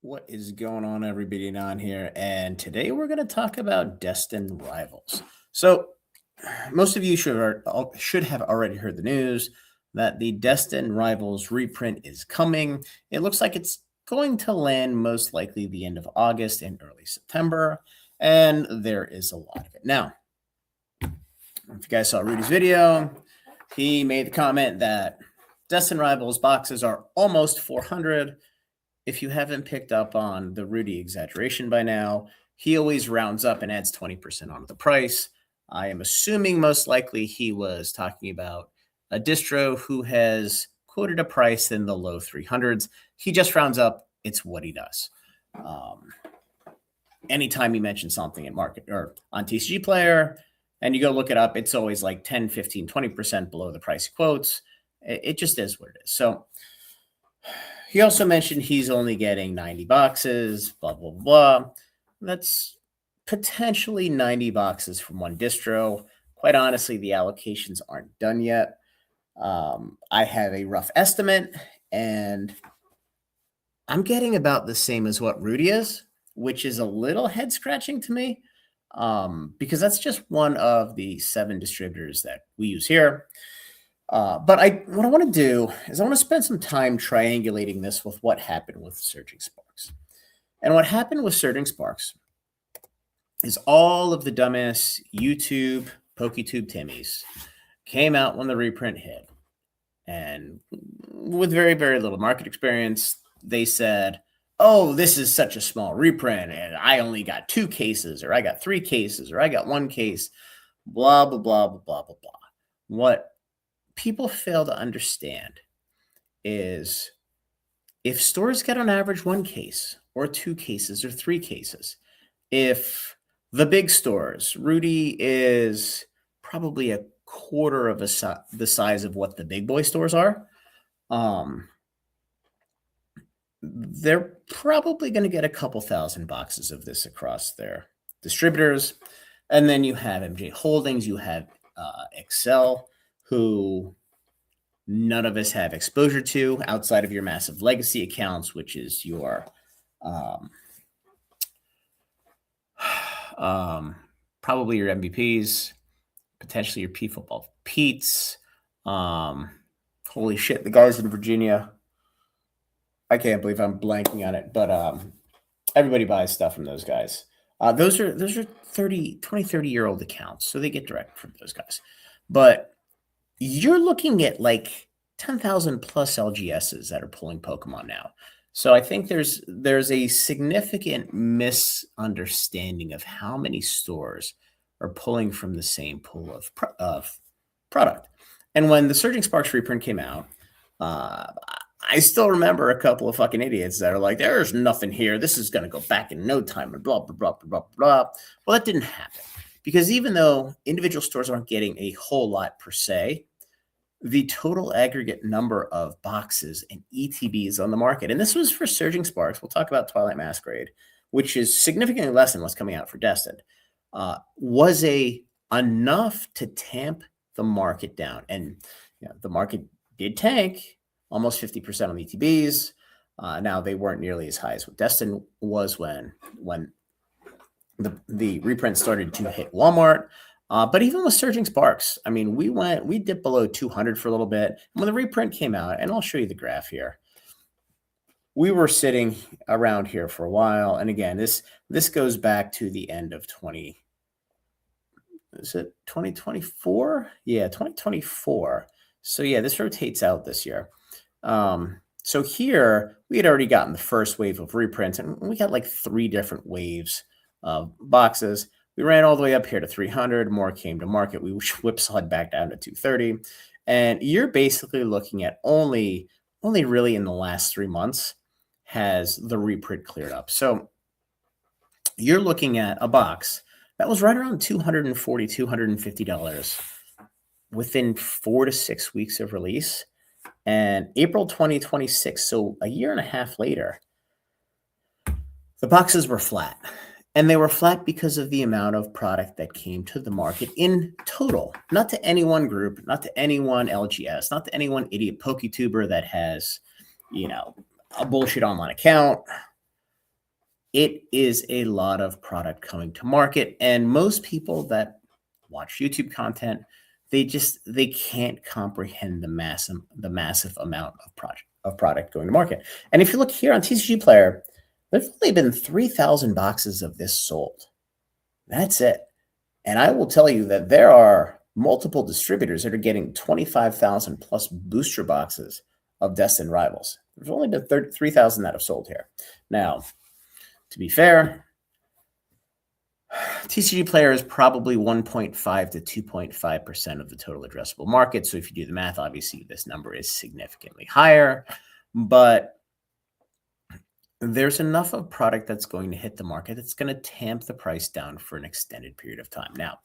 What is going on, everybody down here? And today we're going to talk about Destined Rivals. So, most of you should have already heard the news that the Destined Rivals reprint is coming. It looks like it's going to land most likely the end of August and early September, and there is a lot of it. Now, if you guys saw Rudy's video, he made the comment that Destined Rivals boxes are almost 400. If you haven't picked up on the Rudy exaggeration by now, he always rounds up and adds 20% onto the price. I am assuming most likely he was talking about a distro who has quoted a price in the low 300s. He just rounds up. It's what he does. Anytime he mentions something in market or on TCG Player and you go look it up, it's always like 10, 15, 20% below the price he quotes. It just is what it is. So he also mentioned he's only getting 90 boxes, blah, blah, blah. That's potentially 90 boxes from one distro. Quite honestly, the allocations aren't done yet. I have a rough estimate, and I'm getting about the same as what Rudy is, which is a little head-scratching to me, because that's just one of the 7 distributors that we use here. But what I want to do is I want to spend some time triangulating this with what happened with Surging Sparks. And what happened with Surging Sparks is all of the dumbass YouTube, PokeTube Timmies came out when the reprint hit. And with very, very little market experience, they said, oh, this is such a small reprint, and I only got 2 cases, or I got 3 cases, or I got 1 case, blah, blah, blah, blah, blah, blah, blah. What people fail to understand is if stores get on average 1 case or 2 cases or 3 cases, if the big stores, Rudy is probably a quarter of the size of what the big boy stores are, they're probably going to get a couple thousand boxes of this across their distributors. And then you have MJ Holdings, you have Excel, who none of us have exposure to outside of your massive legacy accounts, which is your probably your MVPs, potentially your P Football Pete's. Holy shit, the guys in Virginia. I can't believe I'm blanking on it, but everybody buys stuff from those guys. Those are 20, 30-year-old accounts, so they get direct from those guys. But you're looking at like 10,000 plus LGSs that are pulling Pokemon now. So I think there's a significant misunderstanding of how many stores are pulling from the same pool of product. And when the Surging Sparks reprint came out, I still remember a couple of fucking idiots that are like, there's nothing here. This is going to go back in no time and blah, blah, blah, blah, blah, blah. Well, that didn't happen. Because even though individual stores aren't getting a whole lot per se, the total aggregate number of boxes and ETBs on the market, and this was for Surging Sparks, we'll talk about Twilight Masquerade, which is significantly less than what's coming out for Destined, was enough to tamp the market down. And the market did tank almost 50% on ETBs. Now, they weren't nearly as high as what Destined was when the reprint started to hit Walmart. But even with Surging Sparks, I mean, we dipped below 200 for a little bit. And when the reprint came out, and I'll show you the graph here, we were sitting around here for a while. And again, this goes back to the end of 2024? Yeah, 2024. So yeah, this rotates out this year. So here we had already gotten the first wave of reprints, and we got like 3 different waves of boxes. We ran all the way up here to 300. More came to market. We whipsawed back down to 230. And you're basically looking at only really in the last 3 months has the reprint cleared up. So you're looking at a box that was right around $240, $250 within 4 to 6 weeks of release. And April 2026, so a year and a half later, the boxes were flat. And they were flat because of the amount of product that came to the market in total, not to any one group, not to any one LGS, not to any one idiot PokeTuber that has, a bullshit online account. it is a lot of product coming to market. And most people that watch YouTube content, they can't comprehend the massive amount of product going to market. And if you look here on TCG Player, there's only been 3,000 boxes of this sold. That's it. And I will tell you that there are multiple distributors that are getting 25,000 plus booster boxes of Destined Rivals. There's only been 3,000 that have sold here. Now, to be fair, TCG Player is probably 1.5 to 2.5% of the total addressable market. So if you do the math, obviously this number is significantly higher. But there's enough of product that's going to hit the market that's going to tamp the price down for an extended period of time. Now,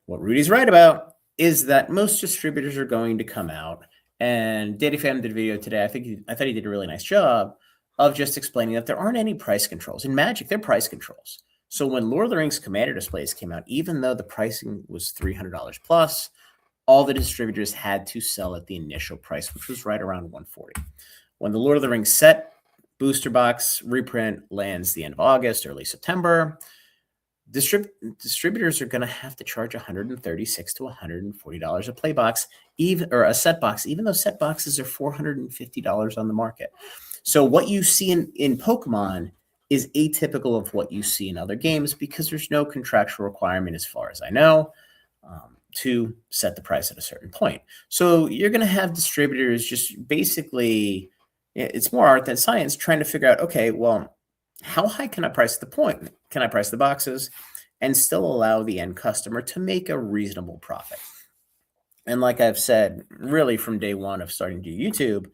what Rudy's right about is that most distributors are going to come out, and Daddy Fam did a video today. I thought he did a really nice job of just explaining that there aren't any price controls. In Magic, there are price controls. So when Lord of the Rings Commander displays came out, even though the pricing was $300 plus, all the distributors had to sell at the initial price, which was right around $140. When the Lord of the Rings set booster box reprint lands the end of August, early September, distributors are going to have to charge $136 to $140 a play box, or a set box, even though set boxes are $450 on the market. So what you see in Pokemon is atypical of what you see in other games because there's no contractual requirement, as far as I know, to set the price at a certain point. So you're going to have distributors just basically, it's more art than science, trying to figure out, okay, well, how high can I price the point? Can I price the boxes and still allow the end customer to make a reasonable profit? And like I've said, really from day one of starting to do YouTube,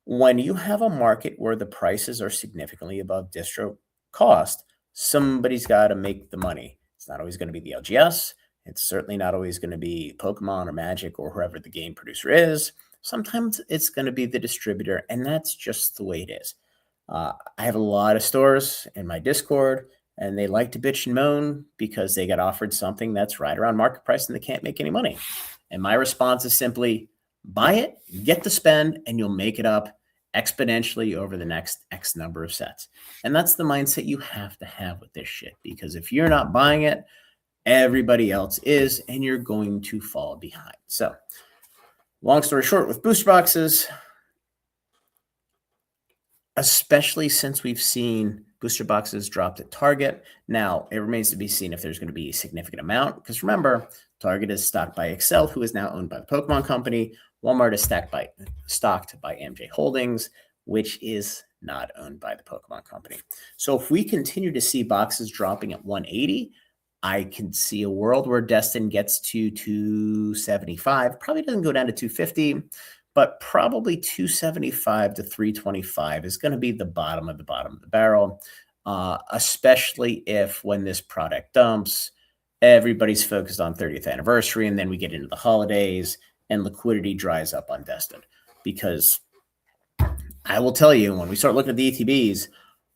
when you have a market where the prices are significantly above distro cost, somebody's got to make the money. It's not always going to be the LGS. It's certainly not always going to be Pokemon or Magic or whoever the game producer is. Sometimes it's going to be the distributor, and that's just the way it is. I have a lot of stores in my Discord, and they like to bitch and moan because they got offered something that's right around market price and they can't make any money. And my response is simply, buy it, get the spend, and you'll make it up exponentially over the next X number of sets. And that's the mindset you have to have with this shit, because if you're not buying it, everybody else is, and you're going to fall behind. So, long story short, with booster boxes, especially since we've seen booster boxes dropped at Target. Now, it remains to be seen if there's going to be a significant amount, because remember, Target is stocked by Excel, who is now owned by the Pokemon Company. Walmart is stocked by MJ Holdings, which is not owned by the Pokemon Company. So if we continue to see boxes dropping at 180, I can see a world where Destin gets to 275, probably doesn't go down to 250, but probably 275 to 325 is going to be the bottom of the barrel, especially if when this product dumps, everybody's focused on 30th anniversary, and then we get into the holidays and liquidity dries up on Destin. Because I will tell you, when we start looking at the ETBs,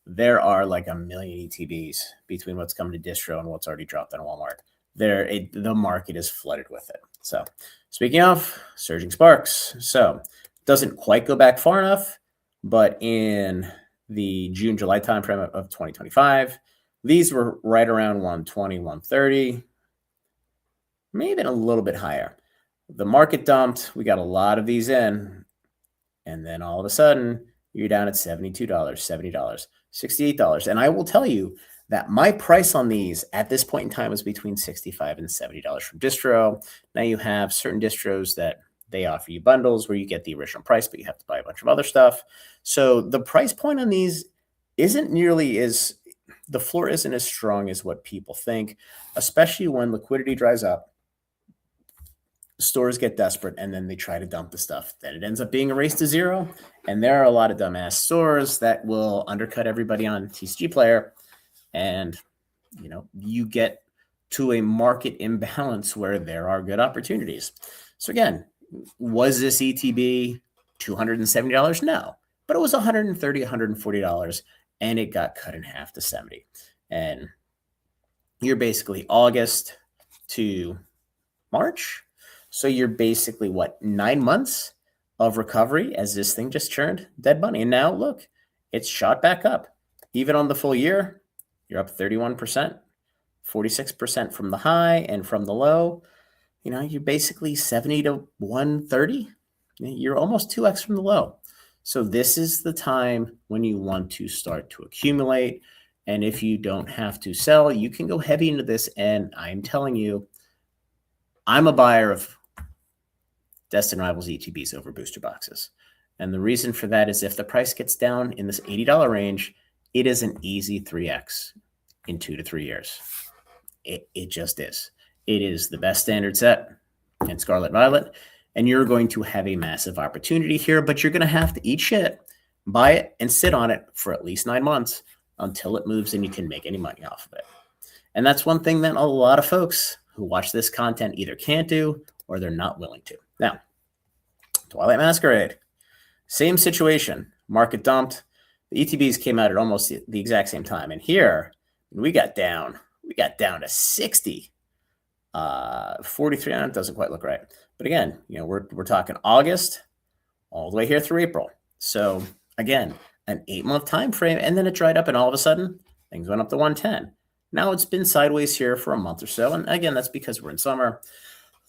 there are like a million ETBs between what's coming to distro and what's already dropped on Walmart. The market is flooded with it. So speaking of surging sparks, so doesn't quite go back far enough, but in the June-July timeframe of 2025, these were right around 120, 130, maybe even a little bit higher. The market dumped. We got a lot of these in, and then all of a sudden, you're down at $72, $70, $68. And I will tell you that my price on these at this point in time is between $65 and $70 from distro. Now you have certain distros that they offer you bundles where you get the original price, but you have to buy a bunch of other stuff. So the price point on these isn't nearly as, the floor isn't as strong as what people think, especially when liquidity dries up. Stores get desperate and then they try to dump the stuff. Then it ends up being a race to zero. And there are a lot of dumbass stores that will undercut everybody on TCG Player. And, you get to a market imbalance where there are good opportunities. So again, was this ETB $270? No, but it was $130, $140, and it got cut in half to $70. And you're basically August to March. So you're basically, 9 months of recovery as this thing just churned dead money. And now look, it's shot back up. even on the full year, you're up 31%, 46% from the high and from the low. You're basically 70 to 130. You're almost 2x from the low. So this is the time when you want to start to accumulate. And if you don't have to sell, you can go heavy into this. And I'm telling you, I'm a buyer of Destined Rivals ETBs over booster boxes. And the reason for that is if the price gets down in this $80 range, it is an easy 3x in 2 to 3 years. It just is. It is the best standard set in Scarlet Violet, and you're going to have a massive opportunity here, but you're going to have to eat shit, buy it, and sit on it for at least 9 months until it moves and you can make any money off of it. And that's one thing that a lot of folks who watch this content either can't do or they're not willing to. Now, Twilight Masquerade, same situation. Market dumped. The ETBs came out at almost the exact same time. And here, we got down to 60. 43, it doesn't quite look right. But again, we're talking August all the way here through April. So again, an 8-month time frame, and then it dried up, and all of a sudden, things went up to 110. Now it's been sideways here for a month or so. And again, that's because we're in summer.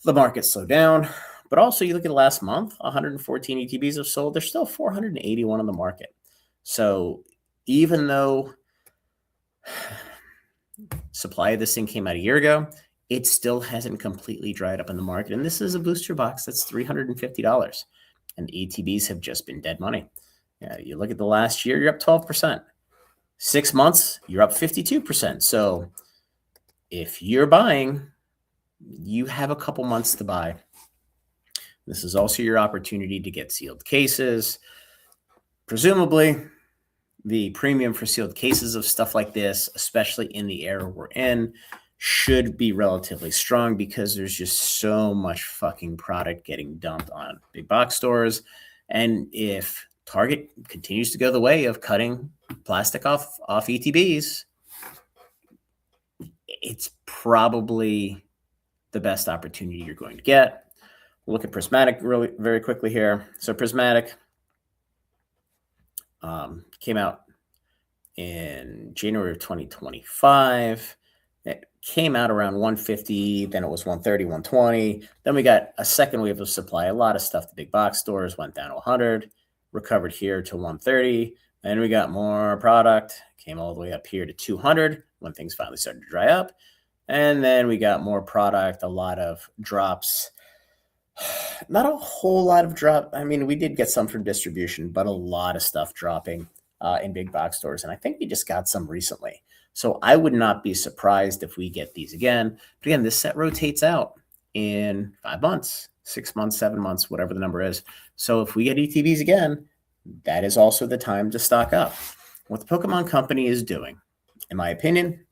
The market slowed down. But also, you look at the last month, 114 ETBs have sold. There's still 481 on the market. So even though supply of this thing came out a year ago, it still hasn't completely dried up in the market. And this is a booster box that's $350. And ETBs have just been dead money. You look at the last year, you're up 12%. 6 months, you're up 52%. So if you're buying, you have a couple months to buy. This is also your opportunity to get sealed cases. Presumably, the premium for sealed cases of stuff like this, especially in the era we're in, should be relatively strong because there's just so much fucking product getting dumped on big box stores. And if Target continues to go the way of cutting plastic off ETBs, it's probably the best opportunity you're going to get. We'll look at Prismatic really very quickly here. So Prismatic came out in January of 2025. It came out around 150, then it was 130, 120. Then we got a second wave of supply. A lot of stuff, the big box stores went down to 100, recovered here to 130. Then we got more product, came all the way up here to 200 when things finally started to dry up. And then we got more product, a lot of drops. Not a whole lot of drop. I mean, we did get some from distribution, but a lot of stuff dropping in big box stores. And I think we just got some recently. So I would not be surprised if we get these again. But again, this set rotates out in 5 months, 6 months, 7 months, whatever the number is. So if we get ETBs again, that is also the time to stock up. What the Pokemon Company is doing, in my opinion,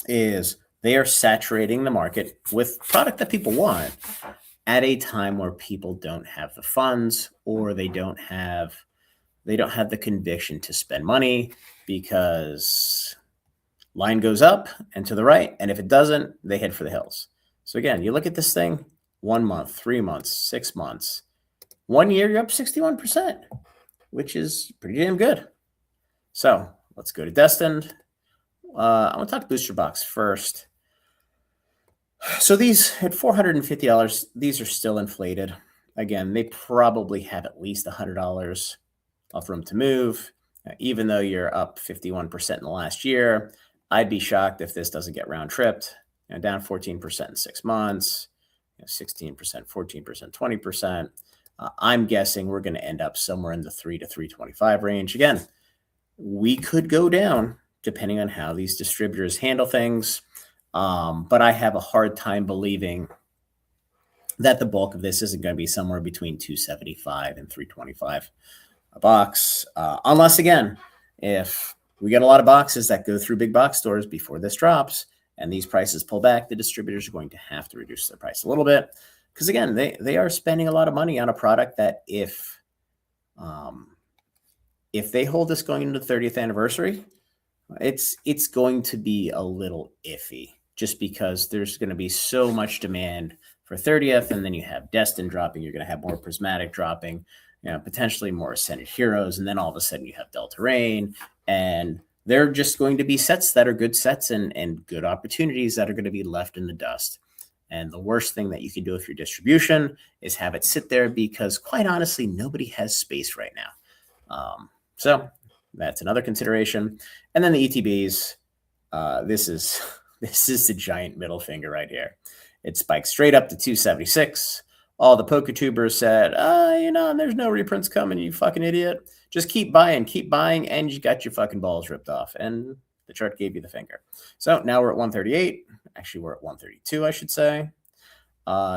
is they are saturating the market with product that people want at a time where people don't have the funds or they don't have the conviction to spend money because line goes up and to the right, and if it doesn't, they head for the hills. So again, you look at this thing, 1 month, 3 months, 6 months, 1 year, you're up 61%, which is pretty damn good. So let's go to Destined. I'm going to talk booster box first. So these at $450, these are still inflated. Again, they probably have at least $100 of room to move. Even though you're up 51% in the last year, I'd be shocked if this doesn't get round tripped. Down 14% in 6 months, 16%, 14%, 20%. I'm guessing we're going to end up somewhere in the 3 to 325 range. Again, we could go down depending on how these distributors handle things. But I have a hard time believing that the bulk of this isn't going to be somewhere between 275 and 325 a box. Unless, again, if we get a lot of boxes that go through big box stores before this drops and these prices pull back, the distributors are going to have to reduce their price a little bit. Because, again, they are spending a lot of money on a product that if they hold this going into the 30th anniversary, it's going to be a little iffy just because there's going to be so much demand for 30th, and then you have Destined dropping. You're going to have more Prismatic dropping, potentially more Ascended Heroes, and then all of a sudden you have Delta Rain, and they're just going to be sets that are good sets and good opportunities that are going to be left in the dust. And the worst thing that you can do with your distribution is have it sit there, because quite honestly, nobody has space right now. So that's another consideration. And then the ETBs, this is the giant middle finger right here. It spiked straight up to 276. All the PokeTubers said, there's no reprints coming, you fucking idiot. Just keep buying, and you got your fucking balls ripped off. And the chart gave you the finger. So now we're at 138. Actually, we're at 132, I should say.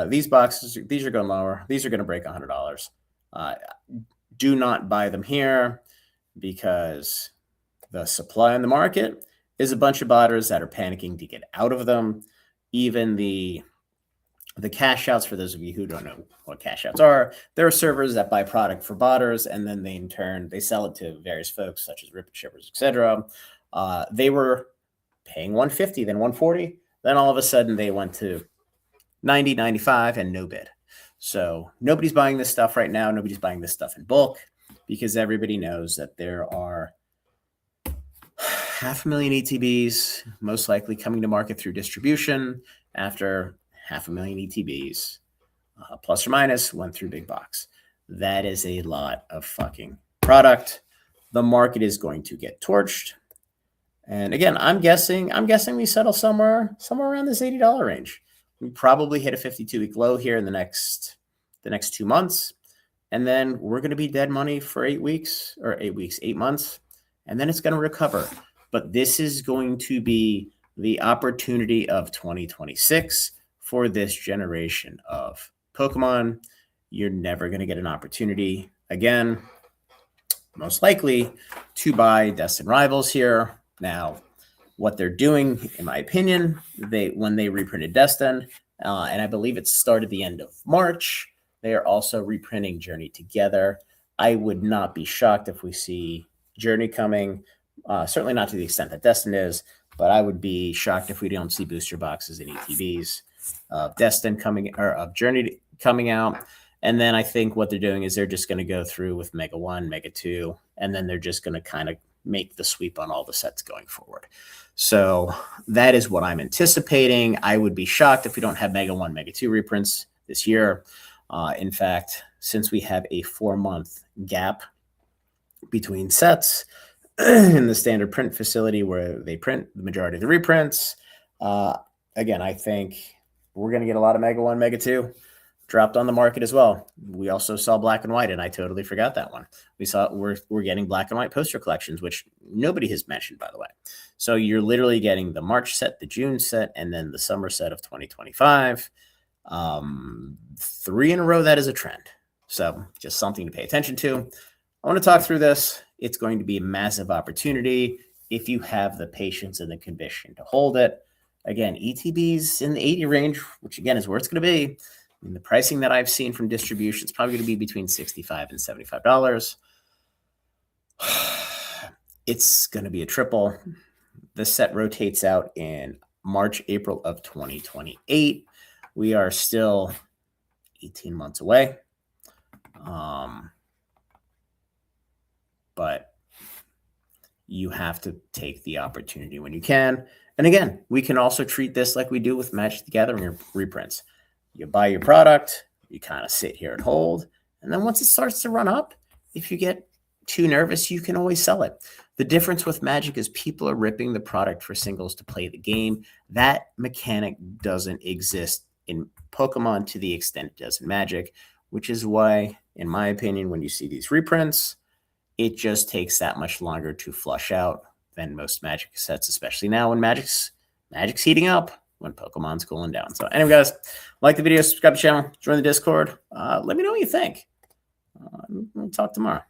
These boxes, these are going lower. These are going to break $100. Do not buy them here, because the supply in the market is a bunch of botters that are panicking to get out of them. Even the cash outs, for those of you who don't know what cash outs are, there are servers that buy product for botters, and then they in turn they sell it to various folks such as rip shippers, etc. They were paying 150, then 140, then all of a sudden they went to 90, 95, and no bid. So nobody's buying this stuff right now. Nobody's buying this stuff in bulk, because everybody knows that there are 500,000 ETBs most likely coming to market through distribution after 500,000 ETBs, plus or minus, went through big box. That is a lot of fucking product. The market is going to get torched. And again, I'm guessing we settle somewhere around this $80 range. We probably hit a 52-week low here in the next 2 months. And then we're going to be dead money for 8 months. And then it's going to recover. But this is going to be the opportunity of 2026 for this generation of Pokemon. You're never going to get an opportunity again, most likely, to buy Destined Rivals here. Now, what they're doing, in my opinion, when they reprinted Destined, and I believe it started the end of March, they are also reprinting Journey Together. I would not be shocked if we see Journey coming, certainly not to the extent that Destined is, but I would be shocked if we don't see booster boxes and ETBs of Destined coming, or of Journey coming out. And then I think what they're doing is they're just going to go through with Mega 1, Mega 2, and then they're just going to kind of make the sweep on all the sets going forward. So that is what I'm anticipating. I would be shocked if we don't have Mega 1, Mega 2 reprints this year. In fact, since we have a 4-month gap between sets in the standard print facility where they print the majority of the reprints, again, I think we're going to get a lot of Mega 1, Mega 2 dropped on the market as well. We also saw Black and White, and I totally forgot that one. We're getting Black and White poster collections, which nobody has mentioned, by the way. So you're literally getting the March set, the June set, and then the summer set of 2025. 3 in a row, that is a trend. So just something to pay attention to. I want to talk through this. It's going to be a massive opportunity if you have the patience and the conviction to hold it. Again, ETBs in the 80 range, which again is where it's going to be. And the pricing that I've seen from distribution is probably going to be between $65 and $75. It's going to be a triple. The set rotates out in March, April of 2028. We are still 18 months away. But you have to take the opportunity when you can. And again, we can also treat this like we do with Magic the Gathering reprints. You buy your product, you kind of sit here and hold, and then once it starts to run up, if you get too nervous, you can always sell it. The difference with Magic is people are ripping the product for singles to play the game. That mechanic doesn't exist in Pokemon to the extent it does in Magic, which is why, in my opinion, when you see these reprints, it just takes that much longer to flush out than most Magic sets, especially now when Magic's heating up, when Pokemon's cooling down. So anyway, guys, like the video, subscribe to the channel, join the Discord. Let me know what you think. We'll talk tomorrow.